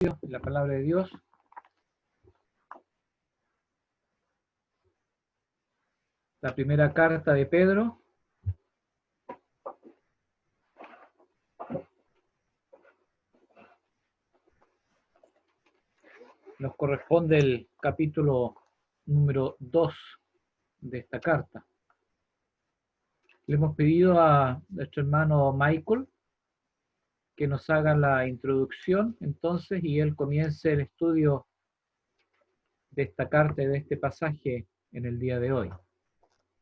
la palabra de Dios. La primera carta de Pedro. Nos corresponde el capítulo número 2 de esta carta. Le hemos pedido a nuestro hermano Michael que nos haga la introducción entonces y él comience el estudio de esta carta y de este pasaje en el día de hoy.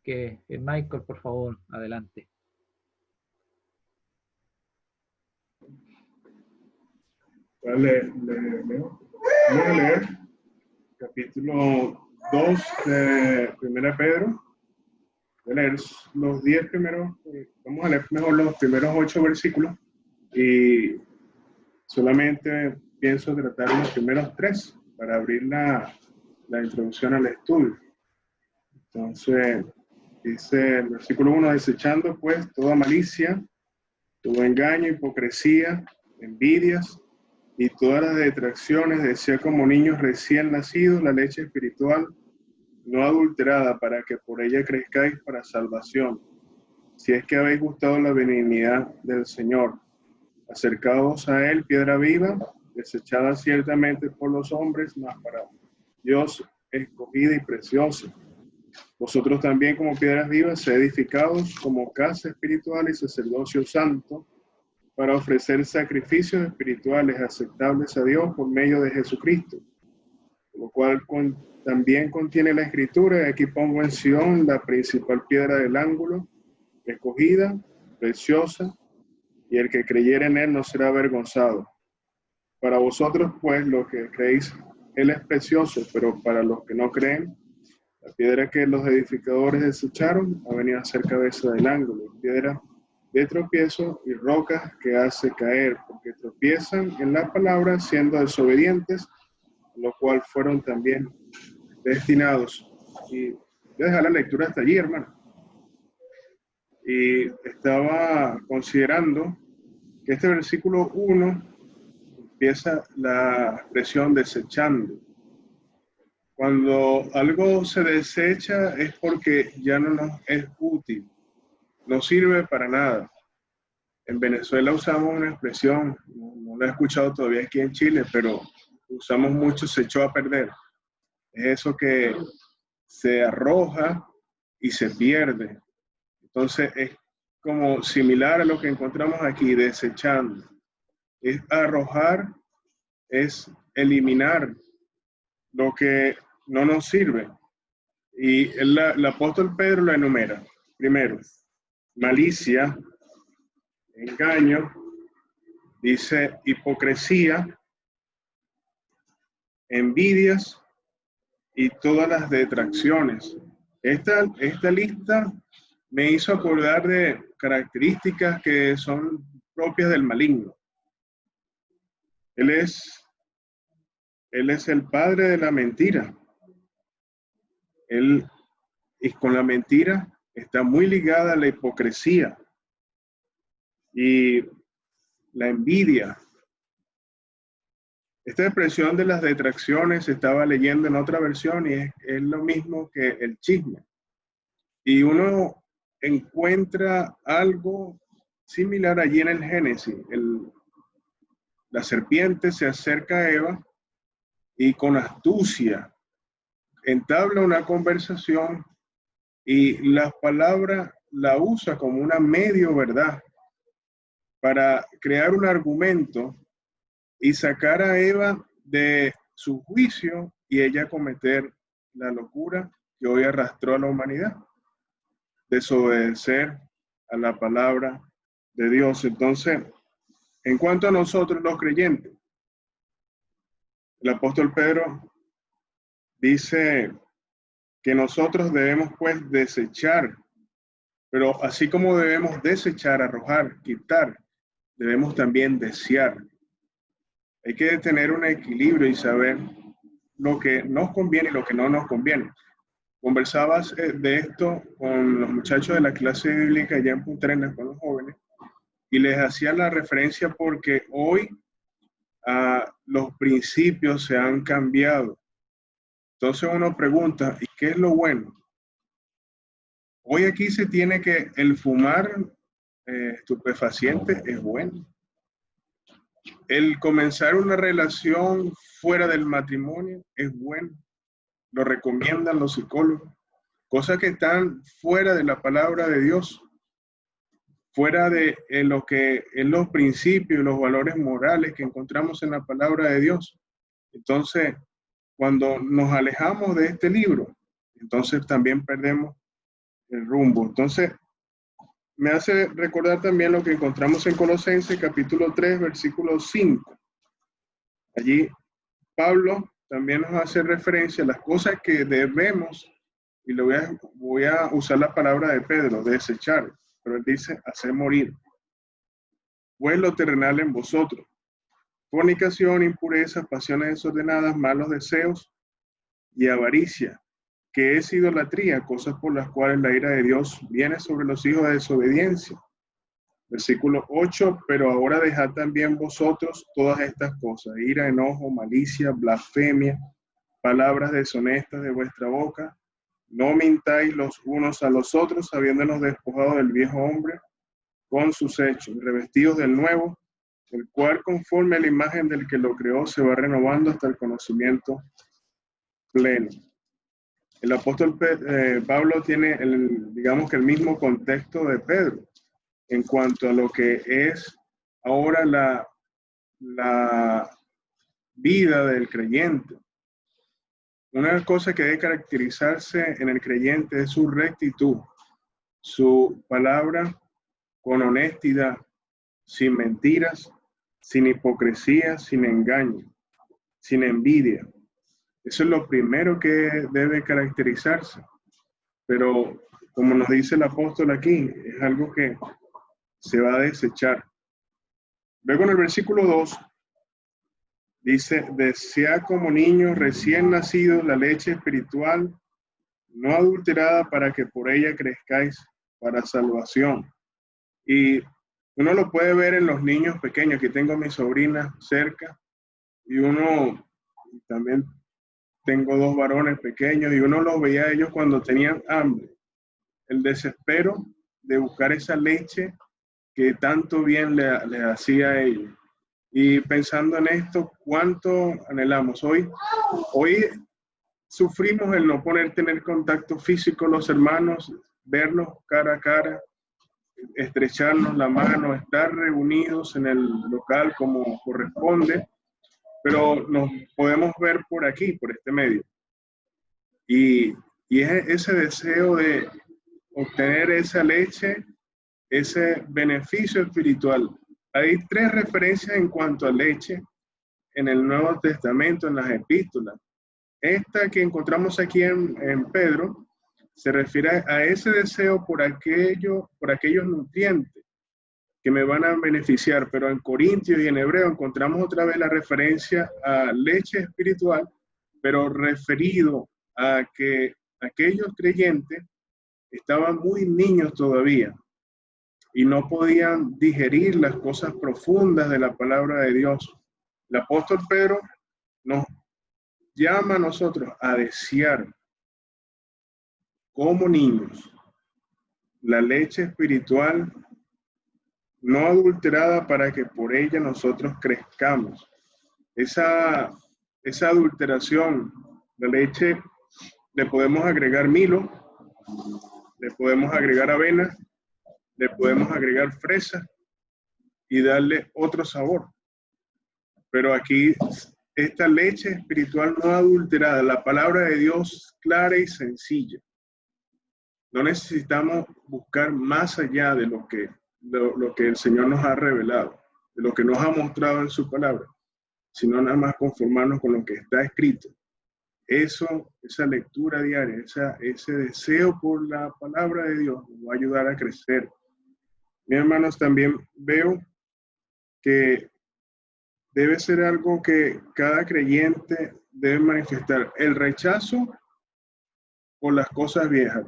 Que Michael, por favor, adelante. Leo. Vamos a leer capítulo 2 de 1 Pedro. Voy a leer los 10 primeros, vamos a leer mejor los primeros 8 versículos y solamente pienso tratar los primeros 3 para abrir la introducción al estudio. Entonces, dice el versículo 1, desechando pues toda malicia, todo engaño, hipocresía, envidias y todas las detracciones, desea como niños recién nacidos la leche espiritual no adulterada, para que por ella crezcáis para salvación, si es que habéis gustado la benignidad del Señor. Acercaos a él, piedra viva, desechada ciertamente por los hombres, mas para Dios escogida y preciosa. Vosotros también como piedras vivas, sed edificados como casa espiritual y sacerdocio santo, para ofrecer sacrificios espirituales aceptables a Dios por medio de Jesucristo, lo cual también contiene la Escritura, y aquí pongo en Sión la principal piedra del ángulo, escogida, preciosa, y el que creyere en él no será avergonzado. Para vosotros, pues, los que creéis, él es precioso, pero para los que no creen, la piedra que los edificadores desecharon ha venido a ser cabeza del ángulo, piedra de tropiezo y roca que hace caer, porque tropiezan en la palabra siendo desobedientes, lo cual fueron también destinados. Y voy a dejar la lectura hasta allí, hermano. Y estaba considerando que este versículo 1 empieza la expresión desechando. Cuando algo se desecha es porque ya no nos es útil, no sirve para nada. En Venezuela usamos una expresión, no la he escuchado todavía aquí en Chile, pero usamos mucho, se echó a perder. Es eso que se arroja y se pierde. Entonces es como similar a lo que encontramos aquí, desechando. Es arrojar, es eliminar lo que no nos sirve. Y el apóstol Pedro lo enumera. Primero, malicia, engaño, dice hipocresía, envidias y todas las detracciones. Esta lista me hizo acordar de características que son propias del maligno. Él es el padre de la mentira. Y con la mentira está muy ligada la hipocresía y la envidia. Esta expresión de las detracciones estaba leyendo en otra versión y es lo mismo que el chisme. Y uno encuentra algo similar allí en el Génesis. La serpiente se acerca a Eva y con astucia entabla una conversación y la palabra la usa como una medio verdad para crear un argumento y sacar a Eva de su juicio y ella cometer la locura que hoy arrastró a la humanidad, desobedecer a la palabra de Dios. Entonces, en cuanto a nosotros los creyentes, el apóstol Pedro dice que nosotros debemos pues desechar, pero así como debemos desechar, arrojar, quitar, debemos también desear. Hay que tener un equilibrio y saber lo que nos conviene y lo que no nos conviene. Conversabas de esto con los muchachos de la clase bíblica allá en Punta Arenas con los jóvenes y les hacía la referencia porque hoy los principios se han cambiado. Entonces uno pregunta, ¿y qué es lo bueno? Hoy aquí se tiene que el fumar estupefacientes es bueno. El comenzar una relación fuera del matrimonio es bueno. Lo recomiendan los psicólogos. Cosas que están fuera de la palabra de Dios, fuera de lo que es los principios y los valores morales que encontramos en la palabra de Dios. Entonces, cuando nos alejamos de este libro, entonces también perdemos el rumbo. Entonces, me hace recordar también lo que encontramos en Colosenses capítulo 3, versículo 5. Allí Pablo también nos hace referencia a las cosas que debemos, y voy a usar la palabra de Pedro, desechar, pero él dice hacer morir. Pues lo terrenal en vosotros: fornicación, impureza, pasiones desordenadas, malos deseos y avaricia, que es idolatría, cosas por las cuales la ira de Dios viene sobre los hijos de desobediencia. Versículo 8, pero ahora dejad también vosotros todas estas cosas: ira, enojo, malicia, blasfemia, palabras deshonestas de vuestra boca. No mintáis los unos a los otros, habiéndonos despojado del viejo hombre con sus hechos, revestidos del nuevo, el cual conforme a la imagen del que lo creó se va renovando hasta el conocimiento pleno. El apóstol Pablo tiene, digamos que el mismo contexto de Pedro en cuanto a lo que es ahora la vida del creyente. Una cosa que debe caracterizarse en el creyente es su rectitud, su palabra con honestidad, sin mentiras, sin hipocresía, sin engaño, sin envidia. Eso es lo primero que debe caracterizarse. Pero como nos dice el apóstol aquí, es algo que se va a desechar. Luego en el versículo 2 dice: desead como niños recién nacidos la leche espiritual, no adulterada, para que por ella crezcáis para salvación. Y uno lo puede ver en los niños pequeños. Aquí tengo a mi sobrina cerca y también tengo 2 varones pequeños, y uno los veía a ellos cuando tenían hambre. El desespero de buscar esa leche que tanto bien le hacía a ellos. Y pensando en esto, ¿cuánto anhelamos? Hoy sufrimos el no poder tener contacto físico con los hermanos, verlos cara a cara, estrecharnos la mano, estar reunidos en el local como corresponde, pero nos podemos ver por aquí, por este medio. Y es ese deseo de obtener esa leche, ese beneficio espiritual. Hay 3 referencias en cuanto a leche en el Nuevo Testamento, en las epístolas. Esta que encontramos aquí en Pedro se refiere a ese deseo por aquellos nutrientes que me van a beneficiar, pero en Corintios y en Hebreo encontramos otra vez la referencia a leche espiritual, pero referido a que aquellos creyentes estaban muy niños todavía y no podían digerir las cosas profundas de la palabra de Dios. El apóstol Pedro nos llama a nosotros a desear como niños la leche espiritual no adulterada, para que por ella nosotros crezcamos. Esa adulteración, la leche, le podemos agregar Milo, le podemos agregar avena, le podemos agregar fresa y darle otro sabor. Pero aquí, esta leche espiritual no adulterada, la palabra de Dios clara y sencilla. No necesitamos buscar más allá de lo que el Señor nos ha revelado, de lo que nos ha mostrado en su palabra, sino nada más conformarnos con lo que está escrito. Esa lectura diaria, ese deseo por la palabra de Dios nos va a ayudar a crecer. Mis hermanos, también veo que debe ser algo que cada creyente debe manifestar: el rechazo por las cosas viejas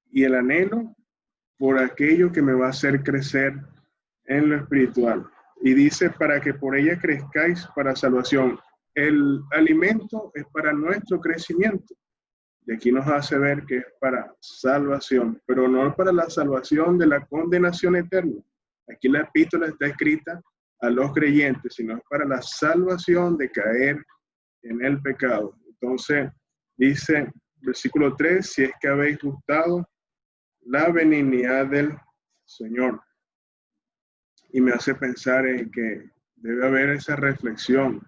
y el anhelo por aquello que me va a hacer crecer en lo espiritual. y dice, para que por ella crezcáis para salvación. El alimento es para nuestro crecimiento. Y aquí nos hace ver que es para salvación, pero no para la salvación de la condenación eterna. Aquí la epístola está escrita a los creyentes, sino es para la salvación de caer en el pecado. Entonces, dice, versículo 3, si es que habéis gustado la benignidad del Señor. Y me hace pensar en que debe haber esa reflexión.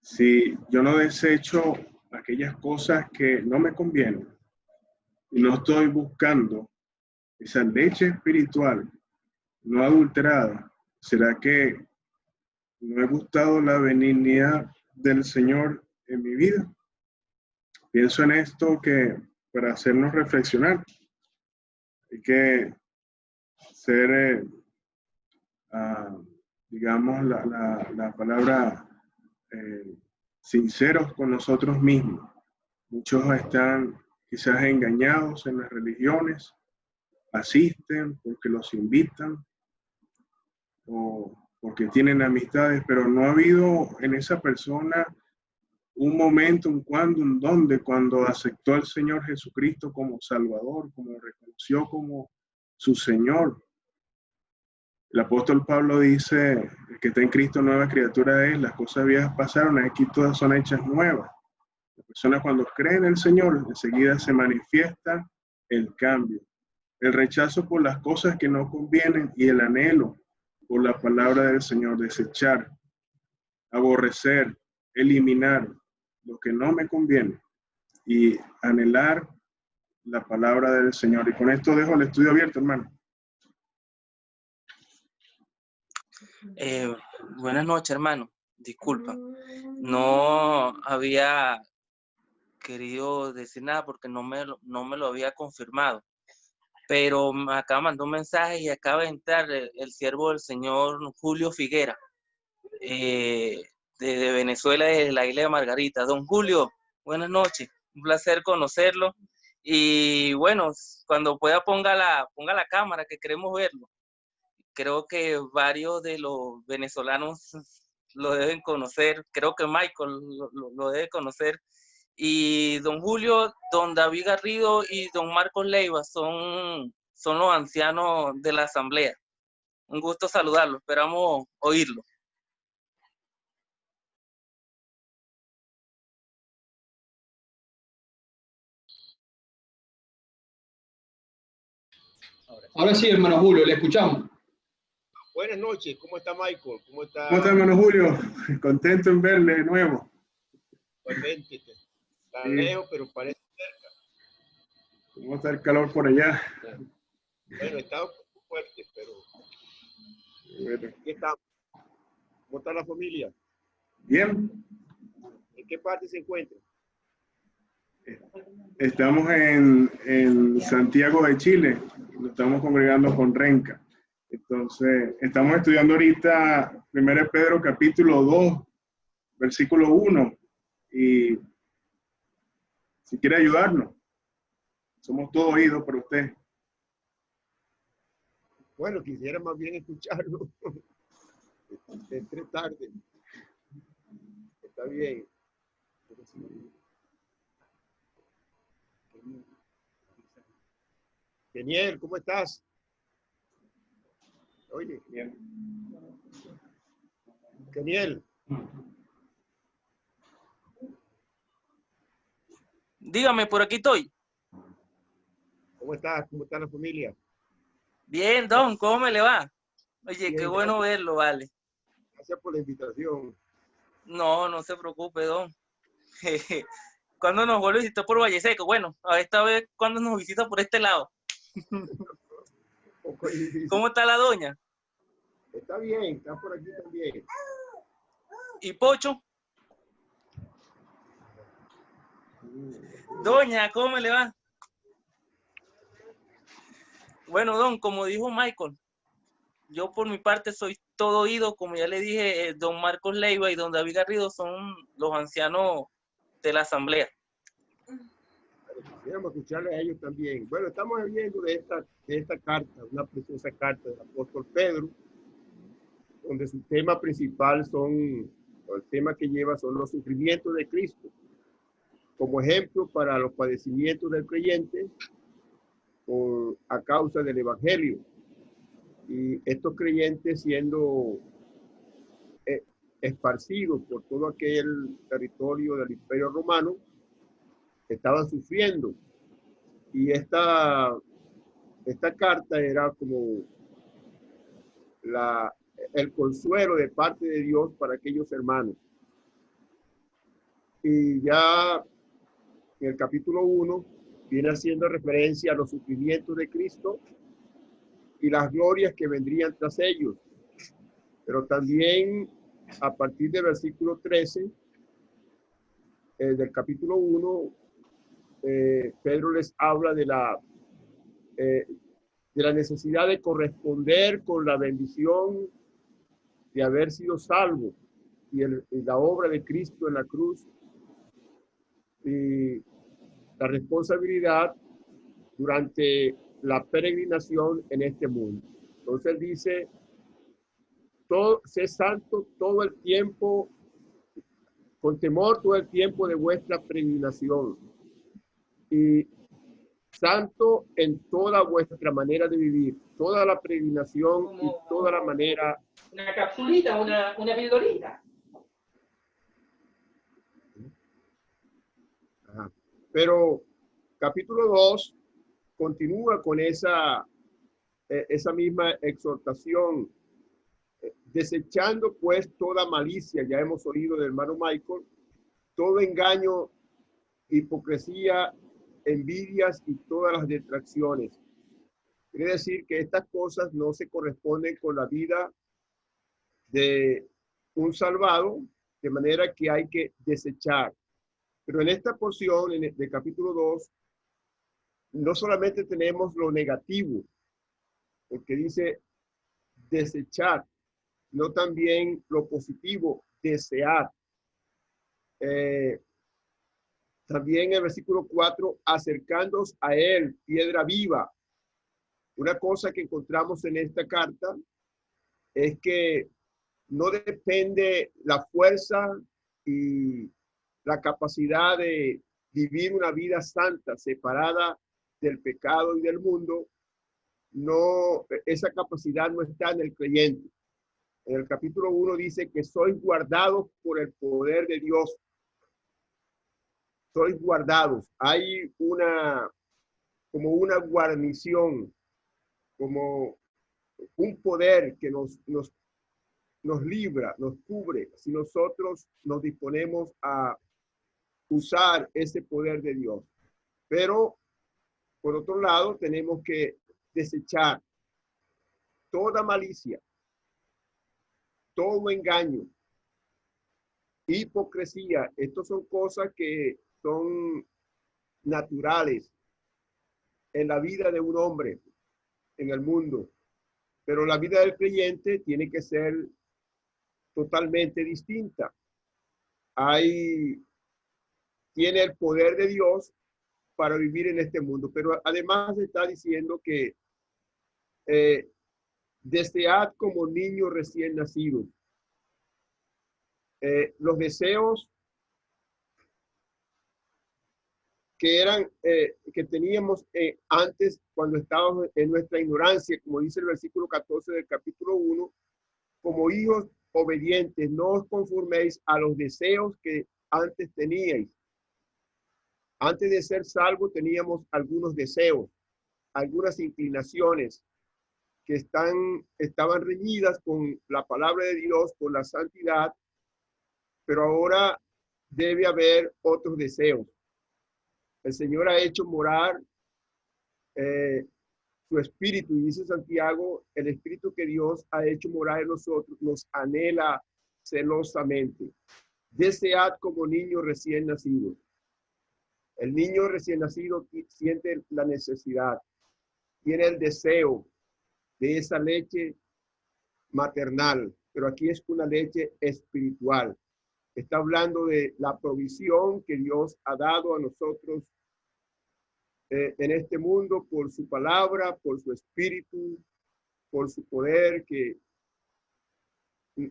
Si yo no desecho aquellas cosas que no me convienen y no estoy buscando esa leche espiritual no adulterada, ¿será que no he gustado la benignidad del Señor en mi vida? Pienso en esto que para hacernos reflexionar hay que ser, digamos, la palabra sinceros con nosotros mismos. Muchos están quizás engañados en las religiones, asisten porque los invitan o porque tienen amistades, pero no ha habido en esa persona un momento, un cuándo, un dónde, cuando aceptó al Señor Jesucristo como Salvador, como reconoció como su Señor. El apóstol Pablo dice, el que está en Cristo nueva criatura es, las cosas viejas pasaron, aquí todas son hechas nuevas. La persona cuando cree en el Señor, enseguida se manifiesta el cambio, el rechazo por las cosas que no convienen y el anhelo por la palabra del Señor, desechar, aborrecer, eliminar lo que no me conviene y anhelar la palabra del Señor. Y con esto dejo el estudio abierto, hermano. Buenas noches, hermano. Disculpa. No había querido decir nada porque no me lo había confirmado. Pero me acaba de mandar un mensaje y acaba de entrar el siervo del señor Julio Figuera, de Venezuela, de la isla de Margarita. Don Julio, buenas noches. Un placer conocerlo. Y bueno, cuando pueda ponga la cámara, que queremos verlo. Creo que varios de los venezolanos lo deben conocer. Creo que Michael lo debe conocer. Y don Julio, don David Garrido y don Marcos Leiva son los ancianos de la asamblea. Un gusto saludarlo, esperamos oírlo. Ahora sí, hermano Julio, le escuchamos. Buenas noches, ¿cómo está Michael? ¿Cómo está, hermano Julio? Contento en verle de nuevo. Igualmente, está lejos, pero parece cerca. ¿Cómo está el calor por allá? Bueno, está un poco fuerte, pero Bueno. aquí estamos. ¿Cómo está la familia? Bien. ¿En qué parte se encuentra? Estamos en Santiago de Chile. Nos estamos congregando con Renca. Entonces, estamos estudiando ahorita 1 Pedro capítulo 2, versículo 1. Y si quiere ayudarnos, somos todos oídos por usted. Bueno, quisiera más bien escucharlo. Entre tarde. Está bien. Geniel, ¿cómo estás? Oye, Bien. Geniel. Dígame, por aquí estoy. ¿Cómo estás? ¿Cómo está la familia? Bien, don, ¿cómo me le va? Oye, Bien, qué bueno verlo, vale. Gracias por la invitación. No se preocupe, don. ¿Cuándo nos vuelve a visitar por Valle Seco? Bueno, a esta vez, ¿cuándo nos visita por este lado? ¿Cómo está la doña? Está bien, está por aquí también. ¿Y Pocho? Doña, ¿cómo me le va? Bueno, don, como dijo Michael, yo por mi parte soy todo oído, como ya le dije, don Marcos Leiva y don David Garrido son los ancianos de la asamblea. Queremos escucharles a ellos también. Bueno, estamos viendo de esta carta, una preciosa carta del apóstol Pedro, donde su tema principal el tema que lleva son los sufrimientos de Cristo, como ejemplo para los padecimientos del creyente a causa del Evangelio. Y estos creyentes siendo esparcidos por todo aquel territorio del Imperio Romano, estaban sufriendo. Y esta carta era como el consuelo de parte de Dios para aquellos hermanos. Y ya en el capítulo 1 viene haciendo referencia a los sufrimientos de Cristo y las glorias que vendrían tras ellos. Pero también a partir del versículo 13 del capítulo 1, Pedro les habla de la necesidad de corresponder con la bendición de haber sido salvo y la obra de Cristo en la cruz y la responsabilidad durante la peregrinación en este mundo. Entonces él dice, sé santo todo el tiempo, con temor todo el tiempo de vuestra peregrinación, y santo en toda vuestra manera de vivir, toda la peregrinación y toda la manera. Una capsulita, una pildorita. Ajá. Pero capítulo 2 continúa con esa misma exhortación, desechando pues toda malicia, ya hemos oído del hermano Michael, todo engaño, hipocresía, envidias y todas las detracciones. Quiere decir que estas cosas no se corresponden con la vida de un salvado, de manera que hay que desechar. Pero en esta porción del capítulo 2, no solamente tenemos lo negativo, porque dice desechar, no también lo positivo, desear. También el versículo 4, acercándoos a él, piedra viva. Una cosa que encontramos en esta carta es que no depende la fuerza y la capacidad de vivir una vida santa, separada del pecado y del mundo. No, esa capacidad no está en el creyente. En el capítulo 1 dice que sois guardados por el poder de Dios. Sois guardados. Hay como una guarnición, como un poder que nos libra, nos cubre, si nosotros nos disponemos a usar ese poder de Dios. Pero, por otro lado, tenemos que desechar toda malicia, todo engaño, hipocresía. Estas son cosas que son naturales en la vida de un hombre en el mundo. Pero la vida del creyente tiene que ser totalmente distinta. Tiene el poder de Dios para vivir en este mundo, pero además está diciendo que desead como niños recién nacidos. Los deseos que teníamos antes, cuando estábamos en nuestra ignorancia, como dice el versículo 14 del capítulo 1, como hijos obedientes, no os conforméis a los deseos que antes teníais. Antes de ser salvos teníamos algunos deseos, algunas inclinaciones que estaban reñidas con la palabra de Dios, con la santidad, pero ahora debe haber otros deseos. El Señor ha hecho morar su espíritu, y dice Santiago, el espíritu que Dios ha hecho morar en nosotros nos anhela celosamente. Desead como niños recién nacidos. El niño recién nacido siente la necesidad, tiene el deseo de esa leche maternal, pero aquí es una leche espiritual. Está hablando de la provisión que Dios ha dado a nosotros en este mundo por su palabra, por su espíritu, por su poder, que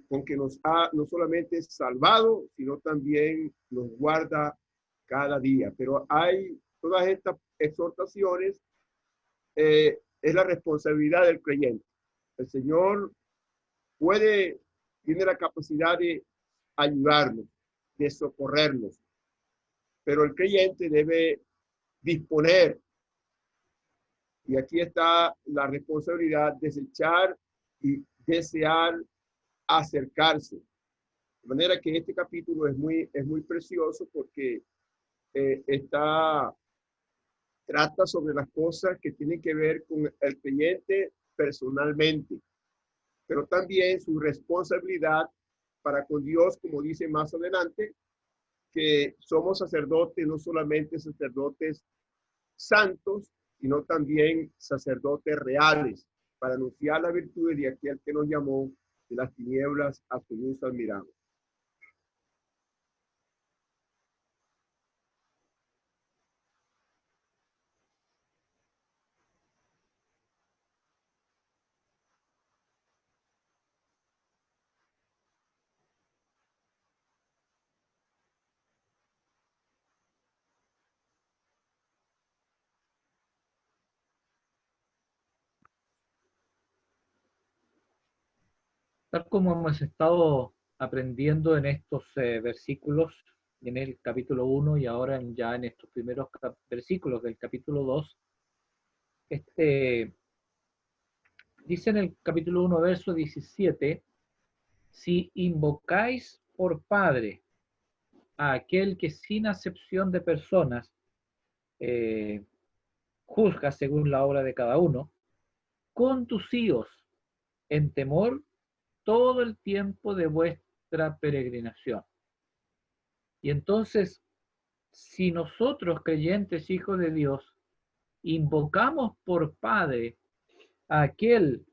con que nos ha no solamente salvado, sino también nos guarda cada día. Pero hay todas estas exhortaciones, es la responsabilidad del creyente. El Señor tiene la capacidad de ayudarnos, de socorrernos, pero el creyente debe disponer. Y aquí está la responsabilidad de desechar y desear acercarse. De manera que este capítulo es muy precioso porque trata sobre las cosas que tienen que ver con el creyente personalmente, pero también su responsabilidad para con Dios, como dice más adelante, que somos sacerdotes, no solamente sacerdotes santos, sino también sacerdotes reales, para anunciar la virtud de aquel que nos llamó de las tinieblas a su luz admirable. Tal como hemos estado aprendiendo en estos versículos, en el capítulo 1 y ahora ya en estos primeros versículos del capítulo 2, dice en el capítulo 1, verso 17, si invocáis por Padre a aquel que sin acepción de personas juzga según la obra de cada uno, conducíos en temor todo el tiempo de vuestra peregrinación. Y entonces, si nosotros, creyentes, hijos de Dios, invocamos por Padre a aquel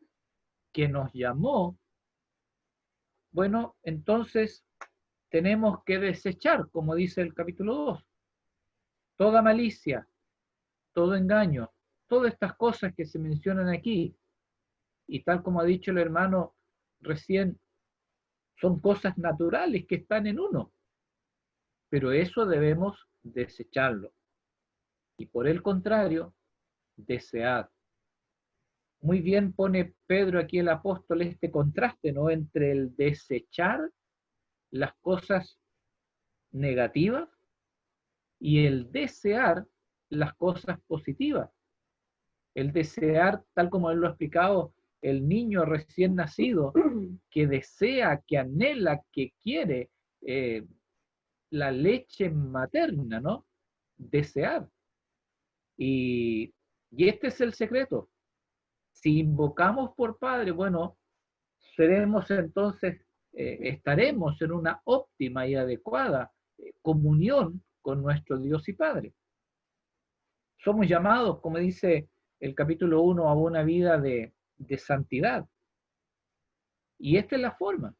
que nos llamó, bueno, entonces tenemos que desechar, como dice el capítulo 2, toda malicia, todo engaño, todas estas cosas que se mencionan aquí. Y tal como ha dicho el hermano recién, son cosas naturales que están en uno. Pero eso debemos desecharlo. Y por el contrario, desear. Muy bien pone Pedro aquí el apóstol este contraste, ¿no? Entre el desechar las cosas negativas y el desear las cosas positivas. El desear, tal como él lo ha explicado, el niño recién nacido que desea, que anhela, que quiere la leche materna, ¿no? Desear. Y este es el secreto. Si invocamos por Padre, bueno, seremos entonces, estaremos en una óptima y adecuada comunión con nuestro Dios y Padre. Somos llamados, como dice el capítulo 1, a una vida de santidad. Y esta es la forma.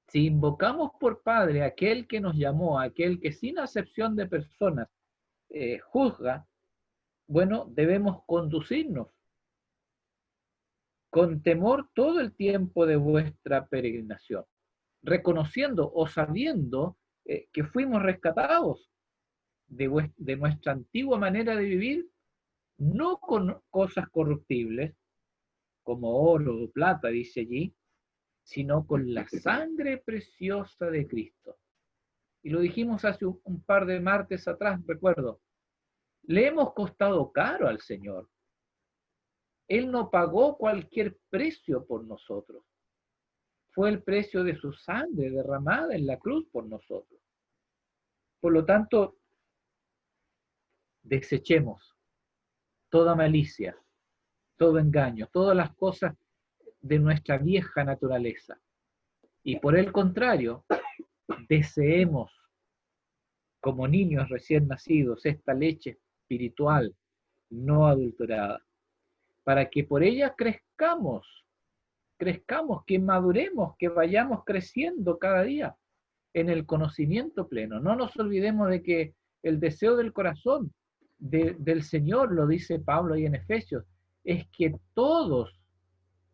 Si invocamos por Padre a aquel que nos llamó, a aquel que sin acepción de personas juzga, bueno, debemos conducirnos con temor todo el tiempo de vuestra peregrinación, reconociendo o sabiendo que fuimos rescatados de nuestra antigua manera de vivir, no con cosas corruptibles, como oro o plata, dice allí, sino con la sangre preciosa de Cristo. Y lo dijimos hace un par de martes atrás, recuerdo. Le hemos costado caro al Señor. Él no pagó cualquier precio por nosotros. Fue el precio de su sangre derramada en la cruz por nosotros. Por lo tanto, desechemos toda malicia, todo engaño, todas las cosas de nuestra vieja naturaleza. Y por el contrario, deseemos como niños recién nacidos esta leche espiritual no adulterada, para que por ella crezcamos, que maduremos, que vayamos creciendo cada día en el conocimiento pleno. No nos olvidemos de que el deseo del corazón del Señor, lo dice Pablo ahí en Efesios, es que todos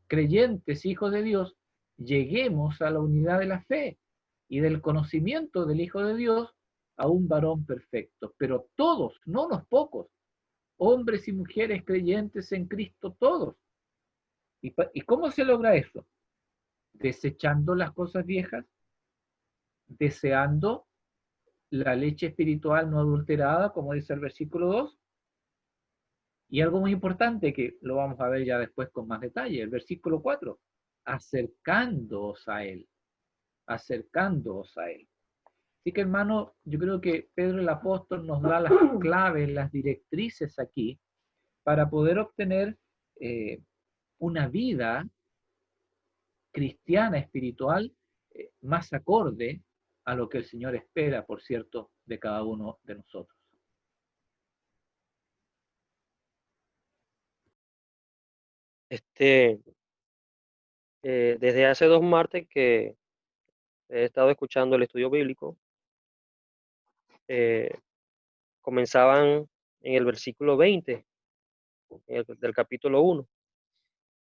creyentes, hijos de Dios, lleguemos a la unidad de la fe y del conocimiento del Hijo de Dios, a un varón perfecto. Pero todos, no unos pocos, hombres y mujeres creyentes en Cristo, todos. ¿Y cómo se logra eso? Desechando las cosas viejas, deseando la leche espiritual no adulterada, como dice el versículo 2. Y algo muy importante que lo vamos a ver ya después con más detalle, el versículo 4, acercándoos a Él, acercándoos a Él. Así que, hermano, yo creo que Pedro el apóstol nos da las claves, las directrices aquí para poder obtener una vida cristiana, espiritual, más acorde a lo que el Señor espera, por cierto, de cada uno de nosotros. Desde hace 2 martes que he estado escuchando el estudio bíblico, eh, comenzaban en el versículo 20 del capítulo 1.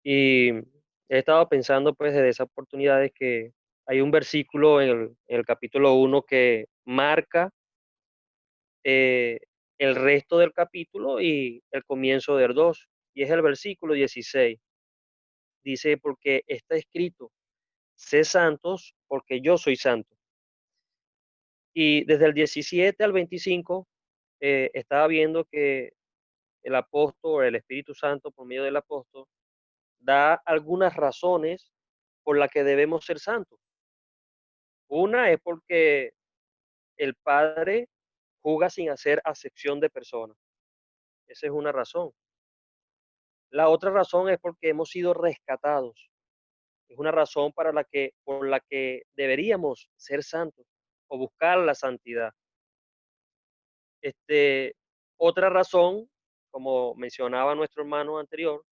Y he estado pensando pues desde esa oportunidad de que hay un versículo en el capítulo 1 que marca eh, el resto del capítulo y el comienzo del 2, y es el versículo 16. Dice, porque está escrito, sé santos porque yo soy santo. Y desde el 17 al 25 estaba viendo que el apóstol, el Espíritu Santo, por medio del apóstol, da algunas razones por las que debemos ser santos. Una es porque el Padre juzga sin hacer acepción de personas. Esa es una razón. La otra razón es porque hemos sido rescatados. Es una razón por la que deberíamos ser santos o buscar la santidad. Este, Otra razón, como mencionaba nuestro hermano anterior,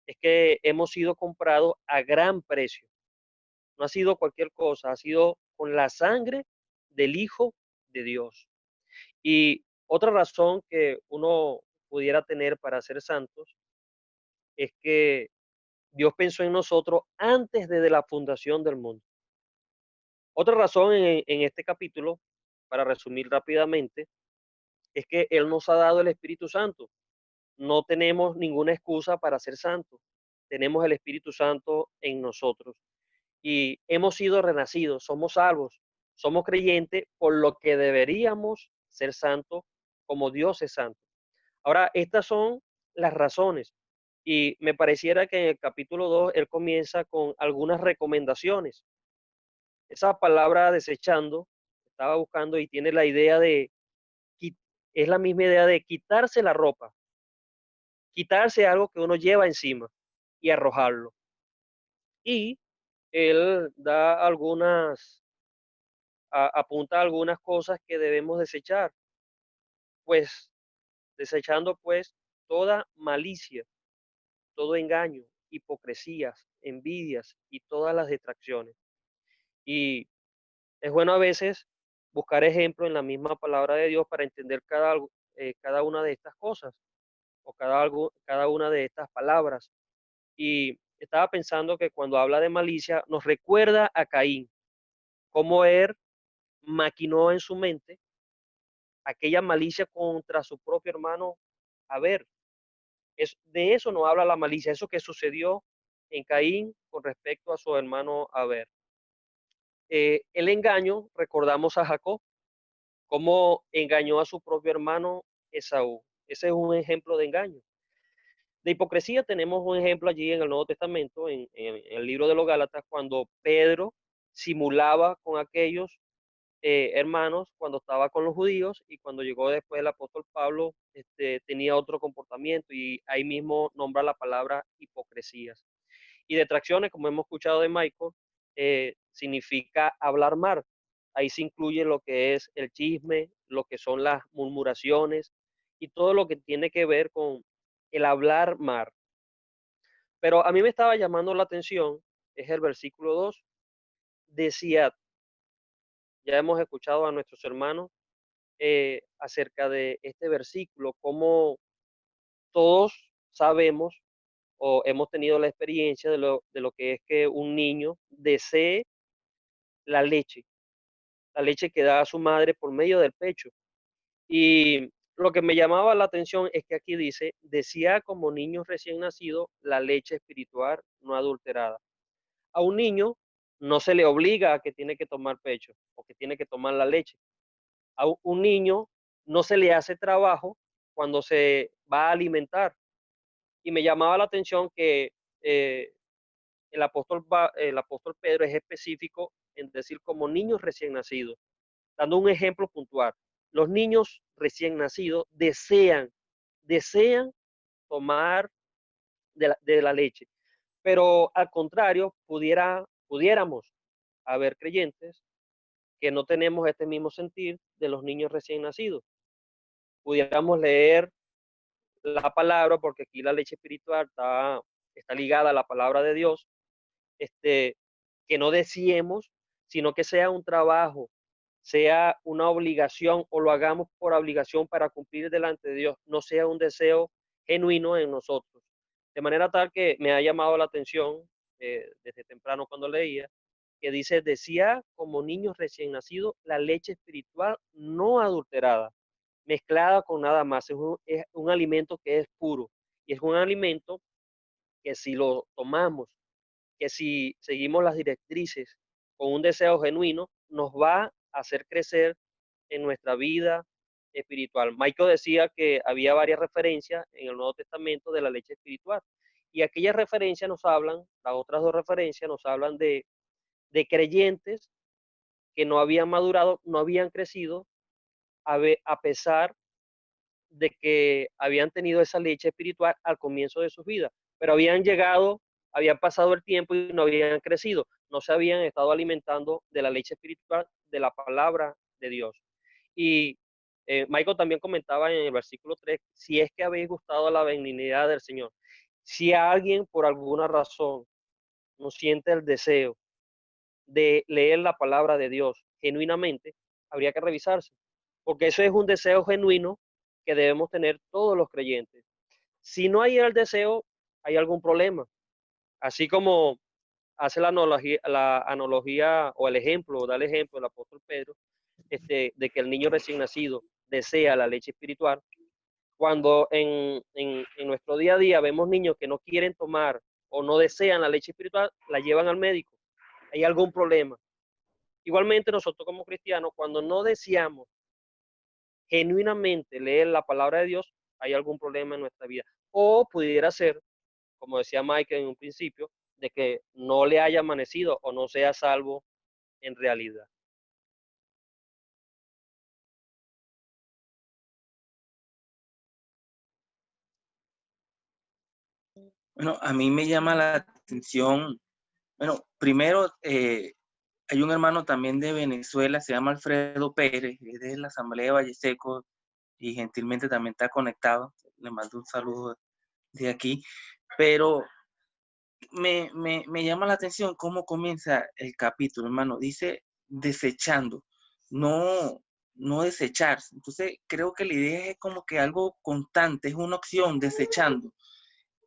es que hemos sido comprados a gran precio. No ha sido cualquier cosa, ha sido con la sangre del Hijo de Dios. Y otra razón que uno pudiera tener para ser santos es que Dios pensó en nosotros antes de la fundación del mundo. Otra razón en este capítulo, para resumir rápidamente, es que Él nos ha dado el Espíritu Santo. No tenemos ninguna excusa para ser santos. Tenemos el Espíritu Santo en nosotros y hemos sido renacidos, somos salvos, somos creyentes, por lo que deberíamos ser santos como Dios es santo. Ahora, estas son las razones y me pareciera que en el capítulo 2 él comienza con algunas recomendaciones. Esa palabra desechando, estaba buscando y tiene la idea es la misma idea de quitarse la ropa, quitarse algo que uno lleva encima y arrojarlo. Y él da apunta algunas cosas que debemos desechar, pues desechando pues toda malicia, todo engaño, hipocresías, envidias y todas las distracciones. Y es bueno a veces buscar ejemplo en la misma palabra de Dios para entender cada una de estas cosas o cada una de estas palabras. Y estaba pensando que cuando habla de malicia nos recuerda a Caín, cómo él maquinó en su mente aquella malicia contra su propio hermano Abel. De eso nos habla la malicia, eso que sucedió en Caín con respecto a su hermano Abel. El engaño, recordamos a Jacob, cómo engañó a su propio hermano Esaú. Ese es un ejemplo de engaño. De hipocresía tenemos un ejemplo allí en el Nuevo Testamento, en el libro de los Gálatas, cuando Pedro simulaba con aquellos hermanos cuando estaba con los judíos, y cuando llegó después el apóstol Pablo tenía otro comportamiento, y ahí mismo nombra la palabra hipocresías. Y detracciones, como hemos escuchado de Michael, significa hablar mal. Ahí se incluye lo que es el chisme, lo que son las murmuraciones y todo lo que tiene que ver con el hablar mal. Pero a mí me estaba llamando la atención, es el versículo 2, decía, ya hemos escuchado a nuestros hermanos acerca de este versículo, como todos sabemos o hemos tenido la experiencia de lo que es que un niño desee la leche que da a su madre por medio del pecho. Y lo que me llamaba la atención es que aquí dice, decía como niños recién nacidos la leche espiritual no adulterada. A un niño no se le obliga a que tiene que tomar pecho o que tiene que tomar la leche. A un niño no se le hace trabajo cuando se va a alimentar. Y me llamaba la atención que eh, el apóstol Pedro es específico en decir como niños recién nacidos, dando un ejemplo puntual. Los niños recién nacidos desean tomar de la leche, pero al contrario, pudiéramos haber creyentes que no tenemos este mismo sentir de los niños recién nacidos. Pudiéramos leer la palabra, porque aquí la leche espiritual está ligada a la palabra de Dios, que no deseemos, sino que sea un trabajo, sea una obligación o lo hagamos por obligación para cumplir delante de Dios, no sea un deseo genuino en nosotros. De manera tal que me ha llamado la atención desde temprano cuando leía, que dice, decía como niños recién nacidos, la leche espiritual no adulterada, mezclada con nada más. Es un alimento que es puro y es un alimento que si lo tomamos, que si seguimos las directrices con un deseo genuino, nos va a hacer crecer en nuestra vida espiritual. Michael decía que había varias referencias en el Nuevo Testamento de la leche espiritual. Y aquellas referencias nos hablan, las otras dos referencias nos hablan de creyentes que no habían madurado, no habían crecido, a pesar de que habían tenido esa leche espiritual al comienzo de sus vidas, pero habían pasado el tiempo y no habían crecido, no se habían estado alimentando de la leche espiritual, de la palabra de Dios. Y Michael también comentaba en el versículo 3, si es que habéis gustado la benignidad del Señor. Si alguien por alguna razón no siente el deseo de leer la palabra de Dios genuinamente, habría que revisarse, porque eso es un deseo genuino que debemos tener todos los creyentes. Si no hay el deseo, hay algún problema. Así como hace la analogía o el ejemplo, da el ejemplo el apóstol Pedro, de que el niño recién nacido desea la leche espiritual, cuando en nuestro día a día vemos niños que no quieren tomar o no desean la leche espiritual, la llevan al médico. Hay algún problema. Igualmente nosotros como cristianos, cuando no deseamos genuinamente leer la palabra de Dios, hay algún problema en nuestra vida. O pudiera ser, como decía Mike en un principio, de que no le haya amanecido o no sea salvo en realidad. Bueno, a mí me llama la atención, bueno, primero hay un hermano también de Venezuela, se llama Alfredo Pérez, es de la Asamblea de Valle Seco y gentilmente también está conectado. Le mando un saludo de aquí, pero me llama la atención cómo comienza el capítulo, hermano. Dice desechando, no desechar. Entonces creo que la idea es como que algo constante, es una opción, desechando.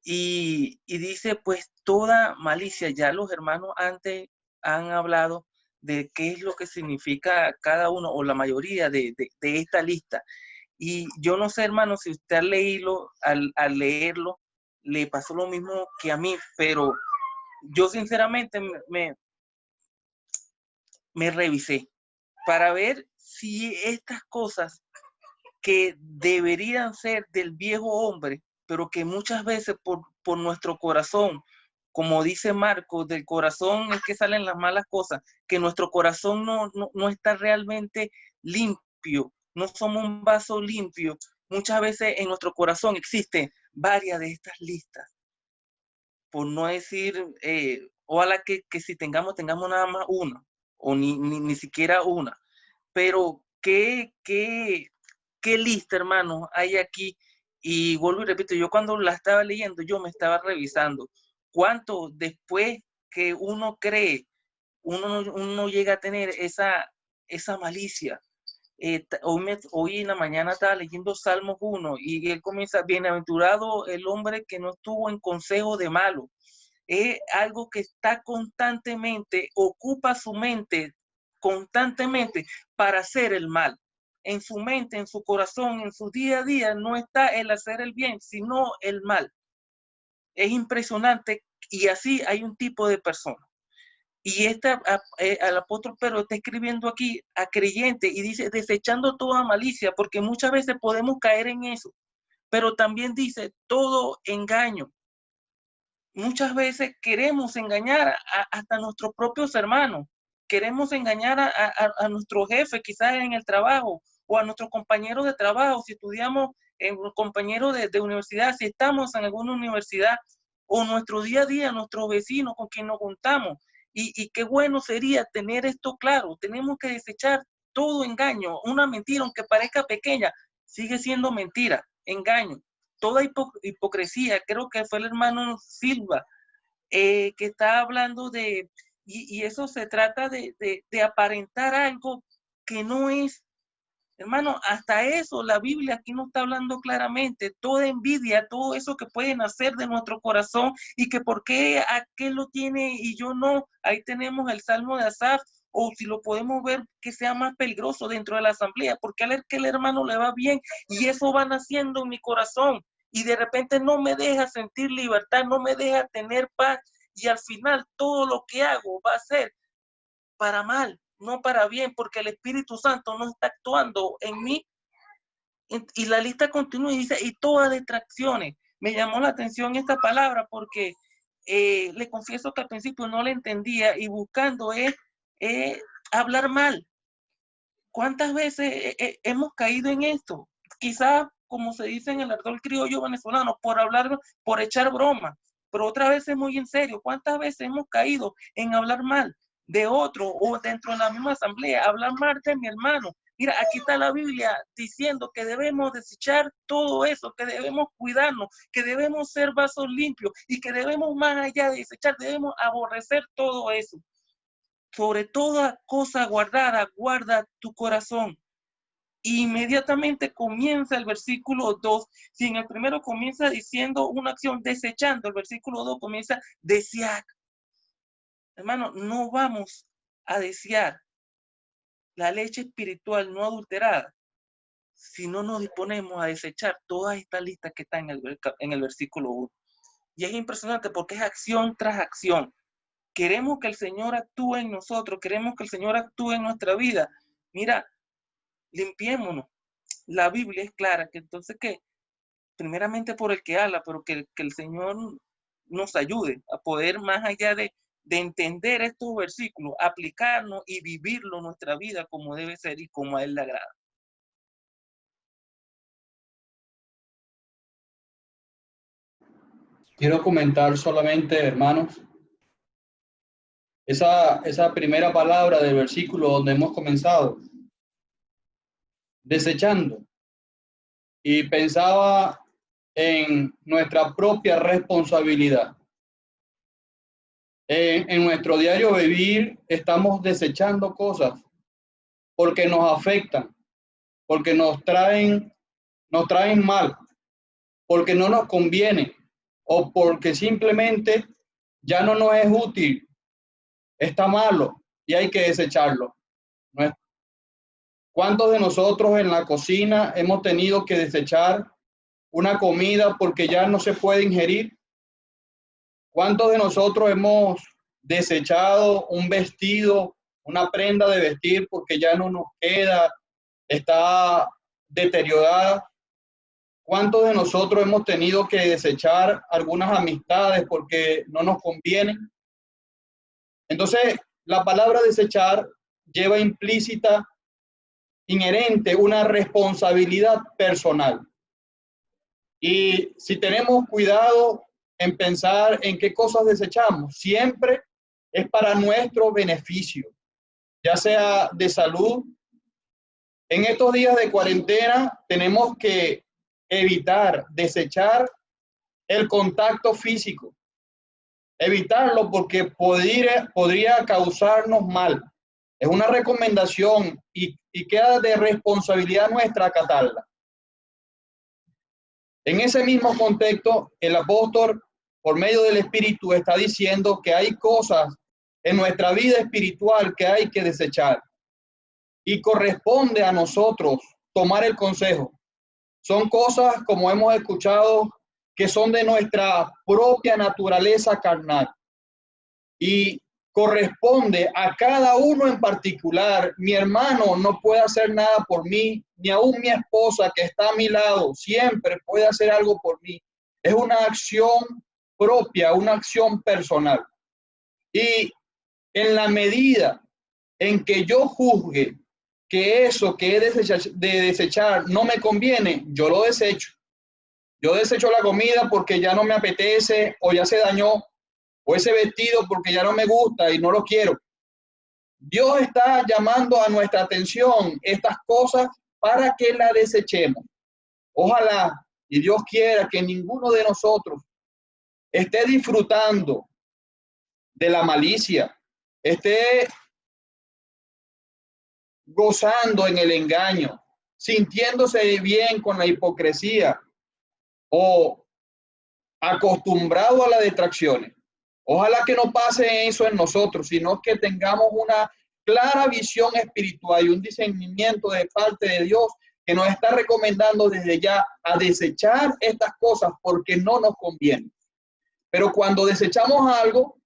Y dice, pues toda malicia, ya los hermanos antes han hablado de qué es lo que significa cada uno o la mayoría de esta lista. Y yo no sé, hermano, si usted al leerlo, le pasó lo mismo que a mí, pero yo sinceramente me revisé para ver si estas cosas que deberían ser del viejo hombre, pero que muchas veces por nuestro corazón, como dice Marcos, del corazón es que salen las malas cosas, que nuestro corazón no está realmente limpio, no somos un vaso limpio. Muchas veces en nuestro corazón existen varias de estas listas, por no decir, ojalá que si tengamos nada más una, o ni siquiera una, pero ¿qué lista, hermano, hay aquí? Y vuelvo y repito, yo cuando la estaba leyendo, yo me estaba revisando cuánto después que uno cree, uno llega a tener esa malicia, Hoy en la mañana estaba leyendo Salmos 1 y él comienza, bienaventurado el hombre que no estuvo en consejo de malo. Es algo que está constantemente, ocupa su mente constantemente para hacer el mal. En su mente, en su corazón, en su día a día, no está el hacer el bien, sino el mal. Es impresionante, y así hay un tipo de persona. Y al apóstol Pedro está escribiendo aquí a creyentes y dice, desechando toda malicia, porque muchas veces podemos caer en eso, pero también dice, todo engaño. Muchas veces queremos engañar hasta nuestros propios hermanos, queremos engañar a nuestro jefe, quizás en el trabajo, o a nuestros compañeros de trabajo, si estudiamos en compañeros de universidad, si estamos en alguna universidad, o nuestro día a día, nuestros vecinos con quien nos juntamos. Y qué bueno sería tener esto claro. Tenemos que desechar todo engaño. Una mentira, aunque parezca pequeña, sigue siendo mentira, engaño. Toda hipocresía, creo que fue el hermano Silva, que está hablando y eso se trata de aparentar algo que no es. Hermano, hasta eso la Biblia aquí nos está hablando claramente, toda envidia, todo eso que pueden hacer de nuestro corazón y que por qué aquel lo tiene y yo no. Ahí tenemos el Salmo de Asaf, o si lo podemos ver que sea más peligroso dentro de la asamblea, porque al que el hermano le va bien y eso va naciendo en mi corazón y de repente no me deja sentir libertad, no me deja tener paz y al final todo lo que hago va a ser para mal, no para bien, porque el Espíritu Santo no está actuando en mí. Y la lista continúa y dice, y todas distracciones. Me llamó la atención esta palabra porque le confieso que al principio no la entendía y buscando es hablar mal. ¿Cuántas veces hemos caído en esto? Quizás, como se dice en el ardor criollo venezolano, por hablar, por echar broma, pero otra vez es muy en serio. ¿Cuántas veces hemos caído en hablar mal de otro o dentro de la misma asamblea, hablar mal de mi hermano? Mira, aquí está la Biblia diciendo que debemos desechar todo eso, que debemos cuidarnos, que debemos ser vasos limpios y que debemos, más allá de desechar, debemos aborrecer todo eso. Sobre toda cosa guardada, guarda tu corazón. Y inmediatamente comienza el versículo 2. Si en el primero comienza diciendo una acción, desechando, el versículo 2 comienza desear. Hermano, no vamos a desear la leche espiritual no adulterada si no nos disponemos a desechar toda esta lista que está en el versículo 1. Y es impresionante porque es acción tras acción. Queremos que el Señor actúe en nosotros, queremos que el Señor actúe en nuestra vida. Mira, limpiémonos. La Biblia es clara, que entonces que primeramente por el que habla, pero que el Señor nos ayude a poder, más allá de entender estos versículos, aplicarnos y vivirlo en nuestra vida como debe ser y como a Él le agrada. Quiero comentar solamente, hermanos, esa primera palabra del versículo donde hemos comenzado, desechando, y pensaba en nuestra propia responsabilidad. En nuestro diario vivir estamos desechando cosas porque nos afectan, porque nos traen mal, porque no nos conviene o porque simplemente ya no nos es útil, está malo y hay que desecharlo. ¿Cuántos de nosotros en la cocina hemos tenido que desechar una comida porque ya no se puede ingerir? ¿Cuántos de nosotros hemos desechado un vestido, una prenda de vestir porque ya no nos queda, está deteriorada? ¿Cuántos de nosotros hemos tenido que desechar algunas amistades porque no nos convienen? Entonces, la palabra desechar lleva implícita, inherente, una responsabilidad personal. Y si tenemos cuidado en pensar en qué cosas desechamos, siempre es para nuestro beneficio, ya sea de salud. En estos días de cuarentena tenemos que evitar, desechar el contacto físico, evitarlo porque podría causarnos mal. Es una recomendación y queda de responsabilidad nuestra acatarla. En ese mismo contexto, el apóstol, por medio del Espíritu, está diciendo que hay cosas en nuestra vida espiritual que hay que desechar. Y corresponde a nosotros tomar el consejo. Son cosas, como hemos escuchado, que son de nuestra propia naturaleza carnal. Y corresponde a cada uno en particular. Mi hermano no puede hacer nada por mí, ni aún mi esposa que está a mi lado siempre puede hacer algo por mí. Es una acción propia, una acción personal. Y en la medida en que yo juzgue que eso que he de desechar no me conviene, yo lo desecho. Yo desecho la comida porque ya no me apetece o ya se dañó, o ese vestido porque ya no me gusta y no lo quiero. Dios está llamando a nuestra atención estas cosas para que la desechemos. Ojalá y Dios quiera que ninguno de nosotros esté disfrutando de la malicia, esté gozando en el engaño, sintiéndose bien con la hipocresía o acostumbrado a las distracciones. Ojalá que no pase eso en nosotros, sino que tengamos una clara visión espiritual y un discernimiento de parte de Dios que nos está recomendando desde ya a desechar estas cosas porque no nos conviene. Pero cuando desechamos algo,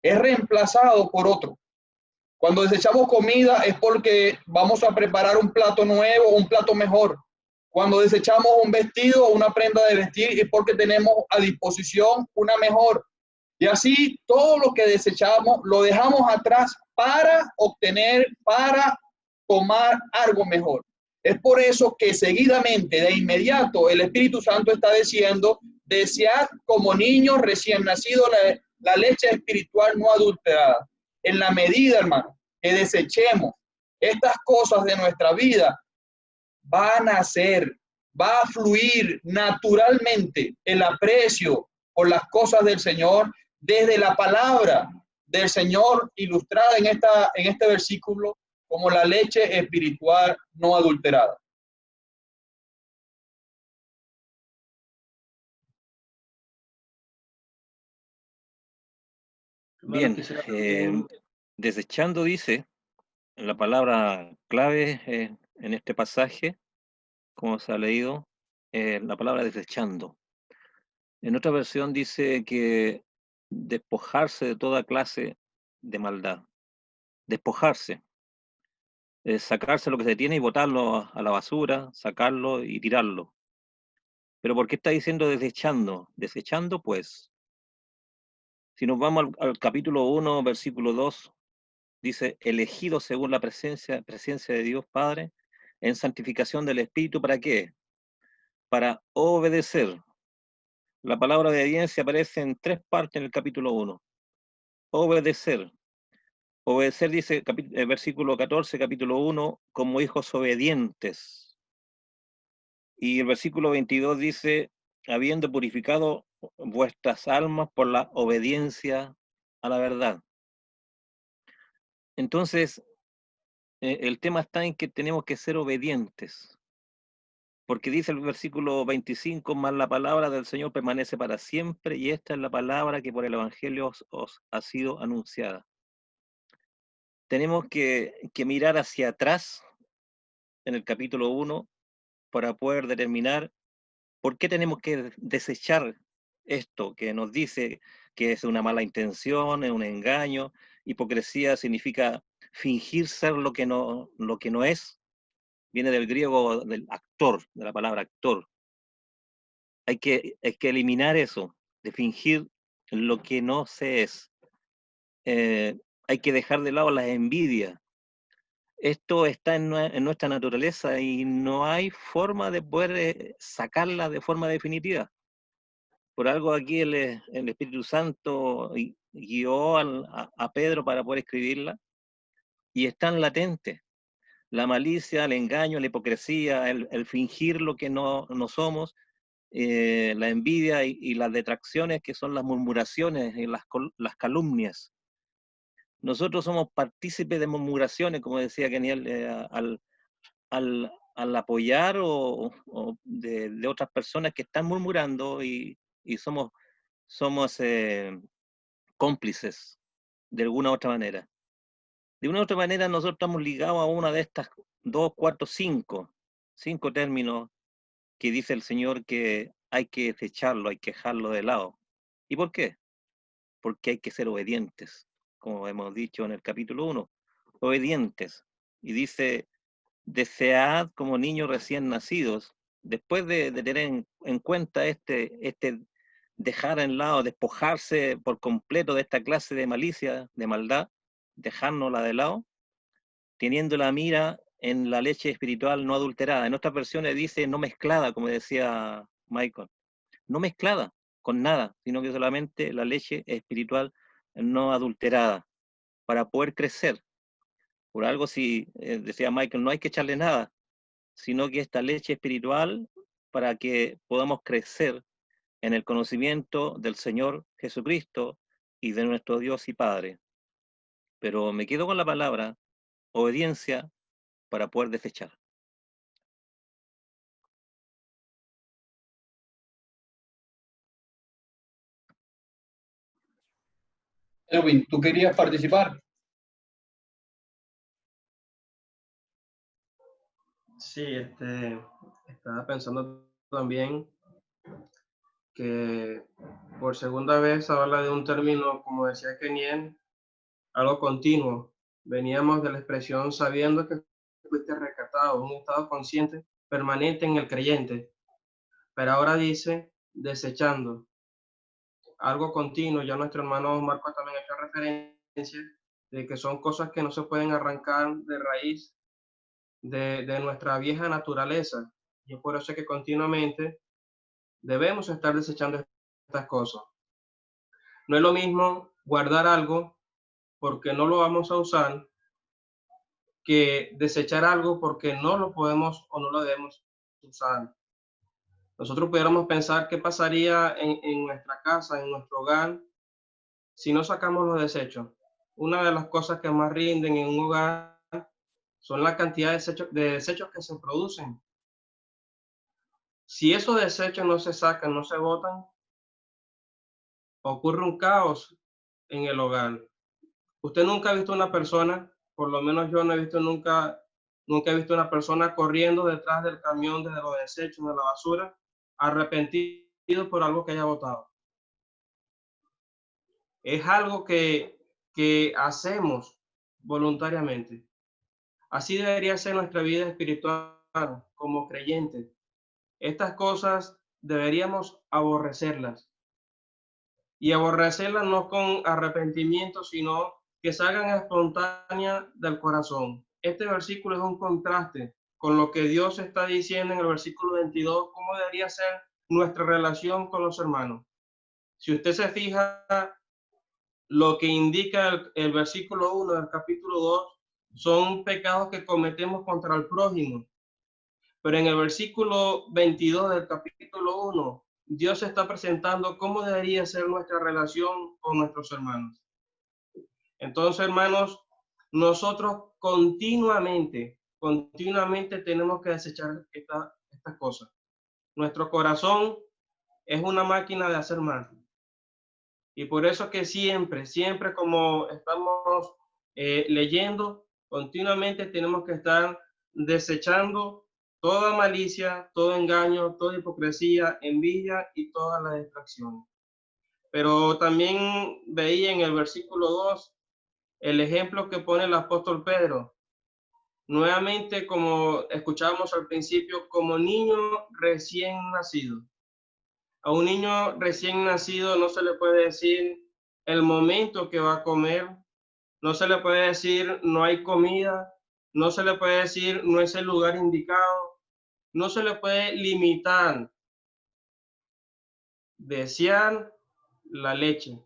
es reemplazado por otro. Cuando desechamos comida es porque vamos a preparar un plato nuevo, un plato mejor. Cuando desechamos un vestido o una prenda de vestir es porque tenemos a disposición una mejor. Y así todo lo que desechamos lo dejamos atrás para obtener, para tomar algo mejor. Es por eso que seguidamente, de inmediato, el Espíritu Santo está diciendo, desead como niños recién nacidos la leche espiritual no adulterada. En la medida, hermano, que desechemos estas cosas de nuestra vida, van a ser, va a fluir naturalmente el aprecio por las cosas del Señor desde la palabra del Señor ilustrada en este versículo como la leche espiritual no adulterada. Bien, desechando dice, la palabra clave en este pasaje, como se ha leído, la palabra desechando. En otra versión dice que despojarse de toda clase de maldad. Despojarse. Sacarse lo que se tiene y botarlo a la basura, sacarlo y tirarlo. Pero ¿por qué está diciendo desechando? Desechando, pues, si nos vamos al capítulo 1, versículo 2, dice, elegido según la presencia de Dios Padre, en santificación del Espíritu, ¿para qué? Para obedecer. La palabra obediencia aparece en 3 partes en el capítulo 1. Obedecer. Obedecer dice, versículo 14, capítulo 1, como hijos obedientes. Y el versículo 22 dice, habiendo purificado vuestras almas por la obediencia a la verdad. Entonces, el tema está en que tenemos que ser obedientes. Porque dice el versículo 25, más la palabra del Señor permanece para siempre, y esta es la palabra que por el Evangelio os ha sido anunciada. Tenemos que mirar hacia atrás en el capítulo 1 para poder determinar por qué tenemos que desechar esto que nos dice que es una mala intención, es un engaño. Hipocresía significa fingir ser lo que no es. Viene del griego del actor, de la palabra actor. Hay que eliminar eso, de fingir lo que no se es. Hay que dejar de lado las envidias. Esto está en nuestra naturaleza y no hay forma de poder sacarla de forma definitiva. Por algo aquí el Espíritu Santo guió a Pedro para poder escribirla, y están latentes. La malicia, el engaño, la hipocresía, el fingir lo que no somos, la envidia y las detracciones, que son las murmuraciones y las calumnias. nosotros somos partícipes de murmuraciones, como decía Keniel, al apoyar o de otras personas que están murmurando y somos cómplices de alguna u otra manera. De una u otra manera nosotros estamos ligados a una de estas 2, 4, 5 términos que dice el Señor que hay que desecharlo, hay que dejarlo de lado. ¿Y por qué? Porque hay que ser obedientes, como hemos dicho en el capítulo 1, obedientes. Y dice, desead como niños recién nacidos, después de tener en cuenta este dejar en lado, despojarse por completo de esta clase de malicia, de maldad, dejárnosla de lado, teniendo la mira en la leche espiritual no adulterada. En otras versiones dice no mezclada, como decía Michael, no mezclada con nada, sino que solamente la leche espiritual no adulterada, para poder crecer. Por algo, si decía Michael, no hay que echarle nada, sino que esta leche espiritual para que podamos crecer en el conocimiento del Señor Jesucristo y de nuestro Dios y Padre. Pero me quedo con la palabra obediencia para poder desechar. Edwin, ¿tú querías participar? Sí, estaba pensando también que por segunda vez habla de un término, como decía Keniel, algo continuo. Veníamos de la expresión sabiendo que fuiste rescatado, un estado consciente permanente en el creyente. Pero ahora dice desechando, algo continuo. Ya nuestro hermano Marco también ha hecho referencia de que son cosas que no se pueden arrancar de raíz de nuestra vieja naturaleza. Y es por eso que continuamente debemos estar desechando estas cosas. No es lo mismo guardar algo porque no lo vamos a usar que desechar algo porque no lo podemos o no lo debemos usar. Nosotros pudiéramos pensar qué pasaría en nuestra casa, en nuestro hogar, si no sacamos los desechos. Una de las cosas que más rinden en un hogar son la cantidad de desechos que se producen. Si esos desechos no se sacan, no se botan, ocurre un caos en el hogar. Usted nunca ha visto una persona, por lo menos yo no he visto nunca he visto una persona corriendo detrás del camión de los desechos, de la basura, arrepentido por algo que haya botado. Es algo que hacemos voluntariamente. Así debería ser nuestra vida espiritual como creyentes. Estas cosas deberíamos aborrecerlas. Y aborrecerlas no con arrepentimiento, sino que salgan espontáneas del corazón. Este versículo es un contraste con lo que Dios está diciendo en el versículo 22, cómo debería ser nuestra relación con los hermanos. Si usted se fija, lo que indica el versículo 1 del capítulo 2 son pecados que cometemos contra el prójimo. Pero en el versículo 22 del capítulo 1, Dios está presentando cómo debería ser nuestra relación con nuestros hermanos. Entonces, hermanos, nosotros continuamente tenemos que desechar estas cosas. Nuestro corazón es una máquina de hacer mal. Y por eso que siempre como estamos leyendo, continuamente tenemos que estar desechando toda malicia, todo engaño, toda hipocresía, envidia y todas las distracciones. Pero también veía en el versículo 2 el ejemplo que pone el apóstol Pedro. Nuevamente, como escuchábamos al principio, como niño recién nacido. A un niño recién nacido no se le puede decir el momento que va a comer, no se le puede decir no hay comida, no se le puede decir no es el lugar indicado, no se le puede limitar. Desear la leche.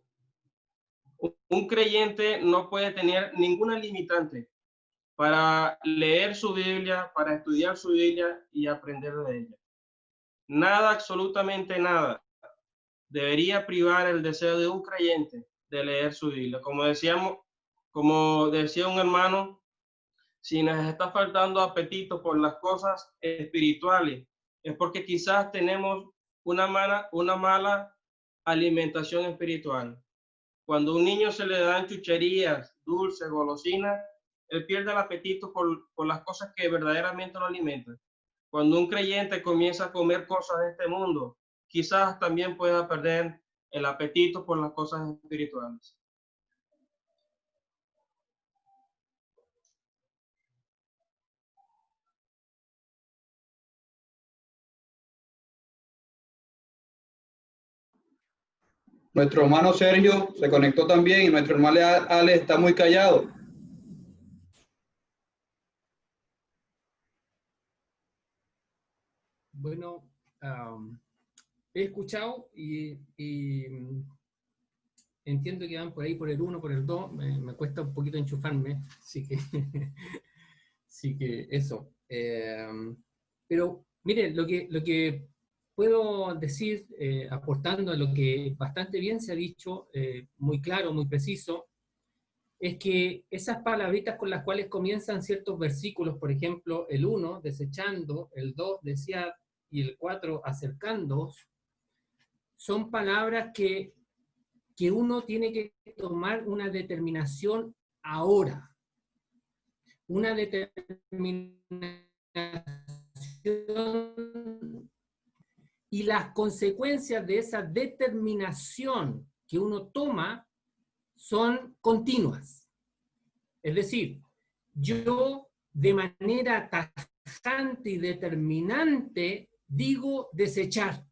Un creyente no puede tener ninguna limitante para leer su Biblia, para estudiar su Biblia y aprender de ella. Nada, absolutamente nada, debería privar el deseo de un creyente de leer su Biblia. Como Como decía un hermano, si nos está faltando apetito por las cosas espirituales, es porque quizás tenemos una mala alimentación espiritual. Cuando a un niño se le dan chucherías, dulces, golosinas, él pierde el apetito por las cosas que verdaderamente lo alimentan. Cuando un creyente comienza a comer cosas de este mundo, quizás también pueda perder el apetito por las cosas espirituales. Nuestro hermano Sergio se conectó también y nuestro hermano Ale está muy callado. Bueno, he escuchado y entiendo que van por ahí por el 1, por el 2, me cuesta un poquito enchufarme, así que, sí que eso. Pero mire, lo que puedo decir, aportando a lo que bastante bien se ha dicho, muy claro, muy preciso, es que esas palabritas con las cuales comienzan ciertos versículos, por ejemplo, el 1, desechando, el 2, desear, y el 4, acercándoos, son palabras que uno tiene que tomar una determinación ahora. Una determinación, y las consecuencias de esa determinación que uno toma son continuas. Es decir, yo de manera tajante y determinante digo desechar.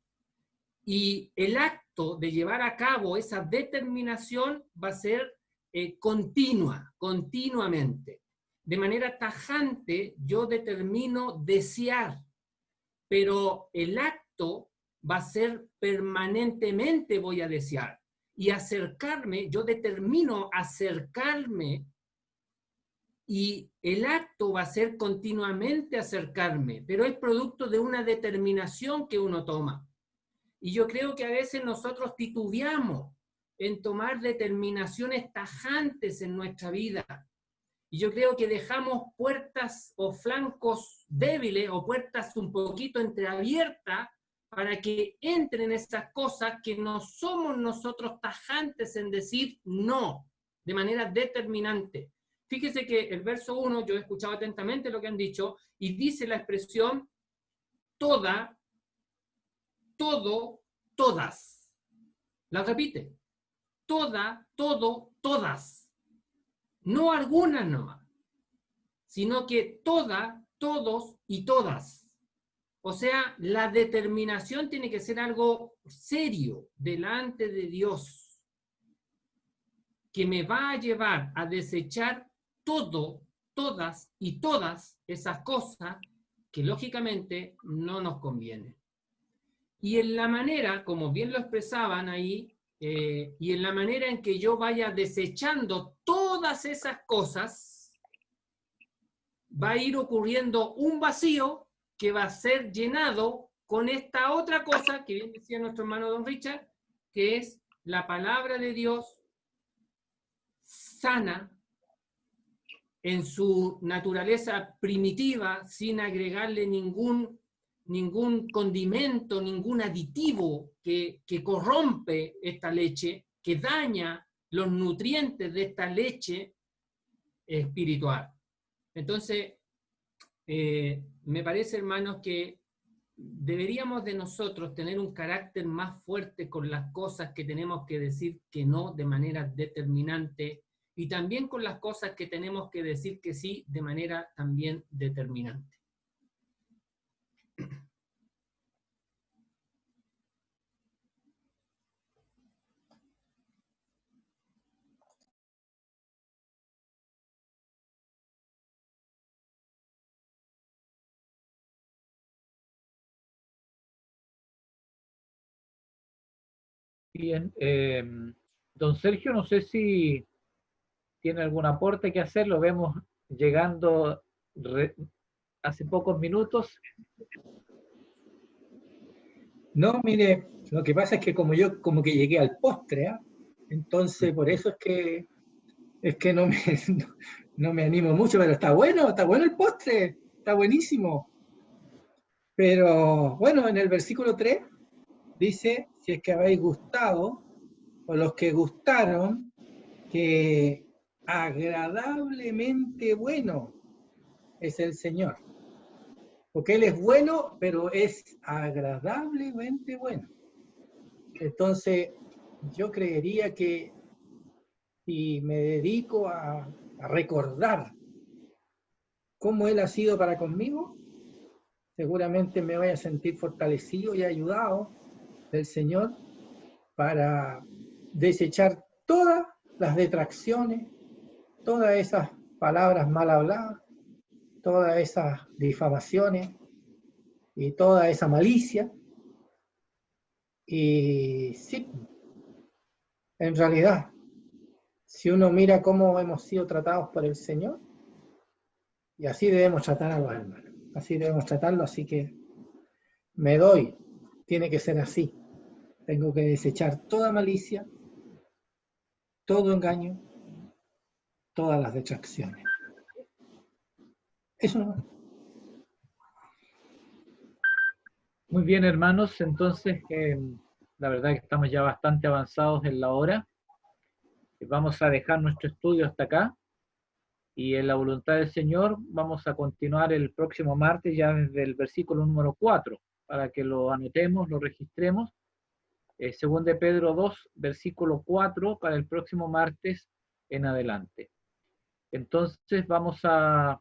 Y el acto de llevar a cabo esa determinación va a ser continuamente. De manera tajante yo determino desear, pero el acto va a ser permanentemente voy a desear. Y acercarme, yo determino acercarme, y el acto va a ser continuamente acercarme, pero es producto de una determinación que uno toma. Y yo creo que a veces nosotros titubeamos en tomar determinaciones tajantes en nuestra vida. Y yo creo que dejamos puertas o flancos débiles o puertas un poquito entreabiertas para que entren esas cosas que no somos nosotros tajantes en decir no, de manera determinante. Fíjese que el verso 1, yo he escuchado atentamente lo que han dicho, y dice la expresión toda, todo, todas. La repite. Toda, todo, todas. No algunas nomás, sino que toda, todos y todas. O sea, la determinación tiene que ser algo serio delante de Dios, que me va a llevar a desechar todo, todas y todas esas cosas que lógicamente no nos convienen. Y en la manera, como bien lo expresaban ahí, y en la manera en que yo vaya desechando todas esas cosas, va a ir ocurriendo un vacío que va a ser llenado con esta otra cosa que bien decía nuestro hermano Don Richard, que es la palabra de Dios sana en su naturaleza primitiva, sin agregarle ningún condimento, ningún aditivo que corrompe esta leche, que daña los nutrientes de esta leche espiritual. Entonces, me parece, hermanos, que deberíamos de nosotros tener un carácter más fuerte con las cosas que tenemos que decir que no de manera determinante, y también con las cosas que tenemos que decir que sí de manera también determinante. Bien, don Sergio, no sé si tiene algún aporte que hacer, lo vemos llegando hace pocos minutos. No, mire, lo que pasa es que como yo como que llegué al postre, entonces por eso es que es que no me, no me animo mucho, pero está bueno el postre, está buenísimo. Pero bueno, en el versículo 3 dice, si es que habéis gustado, o los que gustaron, que agradablemente bueno es el Señor. Porque Él es bueno, pero es agradablemente bueno. Entonces, yo creería que si me dedico a recordar cómo Él ha sido para conmigo, seguramente me voy a sentir fortalecido y ayudado del Señor para desechar todas las detracciones, todas esas palabras mal habladas, todas esas difamaciones y toda esa malicia. Y sí, en realidad, si uno mira cómo hemos sido tratados por el Señor, y así debemos tratar a los hermanos, así debemos tratarlo, así que me doy, tiene que ser así. Tengo que desechar toda malicia, todo engaño, todas las detracciones. Eso no. Muy bien, hermanos, entonces la verdad que estamos ya bastante avanzados en la hora. Vamos a dejar nuestro estudio hasta acá y en la voluntad del Señor vamos a continuar el próximo martes ya desde el versículo número 4 para que lo anotemos, lo registremos. Según de Pedro 2, versículo 4 para el próximo martes en adelante. Entonces vamos a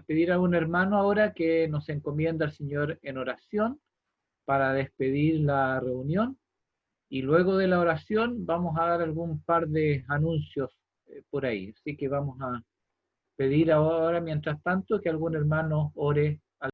pedir a un hermano ahora que nos encomienda al Señor en oración para despedir la reunión y luego de la oración vamos a dar algún par de anuncios por ahí. Así que vamos a pedir ahora, mientras tanto, que algún hermano ore